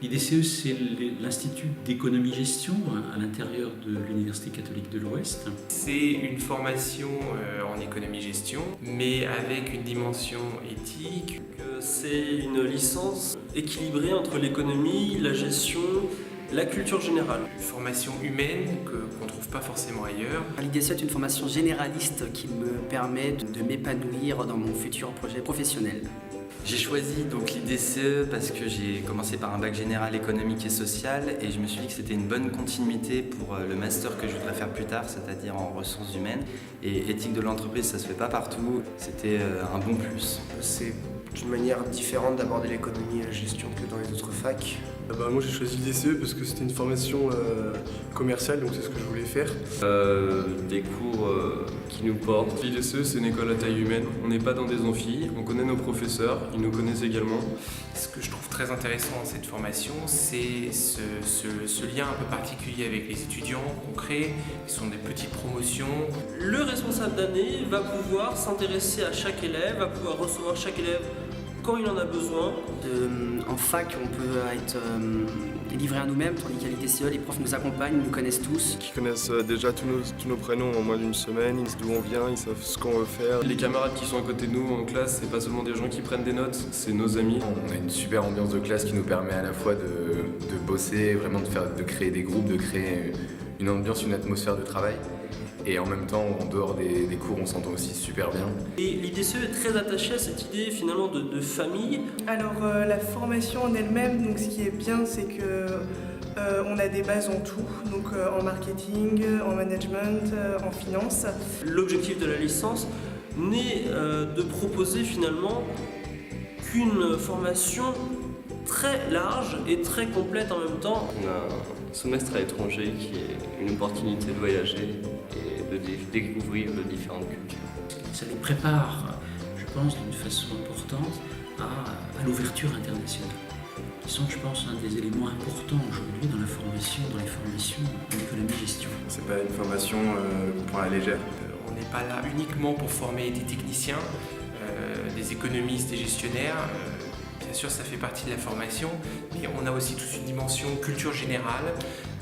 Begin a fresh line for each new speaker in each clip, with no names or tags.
L'IDCE, c'est l'Institut d'économie-gestion à l'intérieur de l'Université catholique de l'Ouest.
C'est une formation en économie-gestion, mais avec une dimension éthique.
C'est une licence équilibrée entre l'économie, la gestion, la culture générale.
Une formation humaine qu'on ne trouve pas forcément ailleurs.
L'IDCE est une formation généraliste qui me permet de m'épanouir dans mon futur projet professionnel.
J'ai choisi donc l'IDCE parce que j'ai commencé par un bac général économique et social et je me suis dit que c'était une bonne continuité pour le master que je voudrais faire plus tard, c'est-à-dire en ressources humaines. Et éthique de l'entreprise, ça se fait pas partout, c'était un bon plus.
C'est une manière différente d'aborder l'économie et la gestion que dans les autres facs.
Moi j'ai choisi l'IDCE parce que c'était une formation commerciale, donc c'est ce que je voulais faire.
Des cours qui nous portent.
L'IDCE c'est une école à taille humaine, on n'est pas dans des amphis, on connaît nos professeurs, ils nous connaissent également.
Ce que je trouve très intéressant dans cette formation, c'est ce lien un peu particulier avec les étudiants qu'on crée, qui sont des petites promotions.
Le responsable d'année va pouvoir s'intéresser à chaque élève, va pouvoir recevoir chaque élève quand il en a besoin.
En fac, on peut être livré à nous-mêmes, tandis qu'à l'IDCE, les profs nous accompagnent, nous connaissent tous.
Ils connaissent déjà tous nos prénoms en moins d'une semaine, ils savent d'où on vient, ils savent ce qu'on veut faire. Les camarades qui sont à côté de nous en classe, c'est pas seulement des gens qui prennent des notes, c'est nos amis.
On a une super ambiance de classe qui nous permet à la fois de bosser, vraiment de créer des groupes, de créer une ambiance, une atmosphère de travail. Et en même temps, en dehors des cours, on s'entend aussi super bien.
Et l'IDCE est très attachée à cette idée finalement de famille.
Alors la formation en elle-même, donc ce qui est bien, c'est que on a des bases en tout, donc en marketing, en management, en finance.
L'objectif de la licence n'est de proposer finalement qu'une formation très large et très complète en même temps.
On a un semestre à l'étranger qui est une opportunité de voyager et de découvrir de différentes cultures.
Ça les prépare, je pense, d'une façon importante à l'ouverture internationale, qui sont, je pense, un des éléments importants aujourd'hui dans les formations en économie-gestion.
C'est pas une formation qu'on prend à la légère.
On n'est pas là uniquement pour former des techniciens, des économistes et gestionnaires. Bien sûr, ça fait partie de la formation, mais on a aussi toute une dimension culture générale,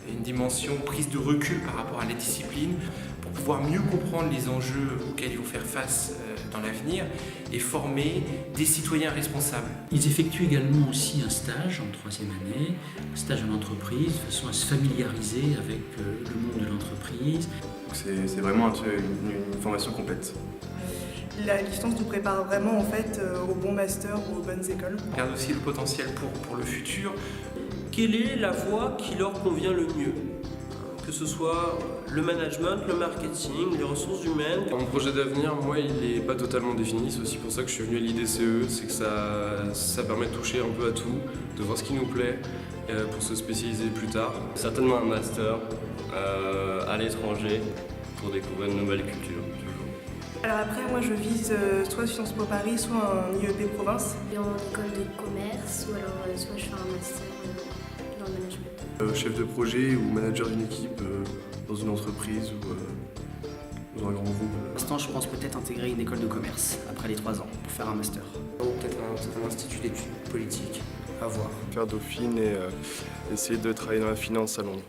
une dimension prise de recul par rapport à la discipline, pour pouvoir mieux comprendre les enjeux auxquels ils vont faire face dans l'avenir et former des citoyens responsables.
Ils effectuent également aussi un stage en troisième année, un stage en entreprise, de façon à se familiariser avec le monde de l'entreprise.
C'est vraiment une formation complète.
La licence nous prépare vraiment en fait au bon master ou aux bonnes écoles.
On regarde aussi le potentiel pour le futur.
Quelle est la voie qui leur convient le mieux ? Que ce soit le management, le marketing, les ressources humaines.
Mon projet d'avenir, moi, il n'est pas totalement défini. C'est aussi pour ça que je suis venu à l'IDCE. C'est que ça permet de toucher un peu à tout, de voir ce qui nous plaît pour se spécialiser plus tard.
Certainement un master à l'étranger pour découvrir une nouvelle culture.
Alors après, moi je vise soit Sciences Po Paris, soit un IEP province.
Et en école de commerce, ou alors soit je fais un master dans le management.
Chef de projet ou manager d'une équipe dans une entreprise ou dans un grand groupe.
Pour l'instant, je pense peut-être intégrer une école de commerce après les 3 ans pour faire un master.
Ou peut-être un institut d'études politiques, à voir.
Faire Dauphine et essayer de travailler dans la finance à Londres.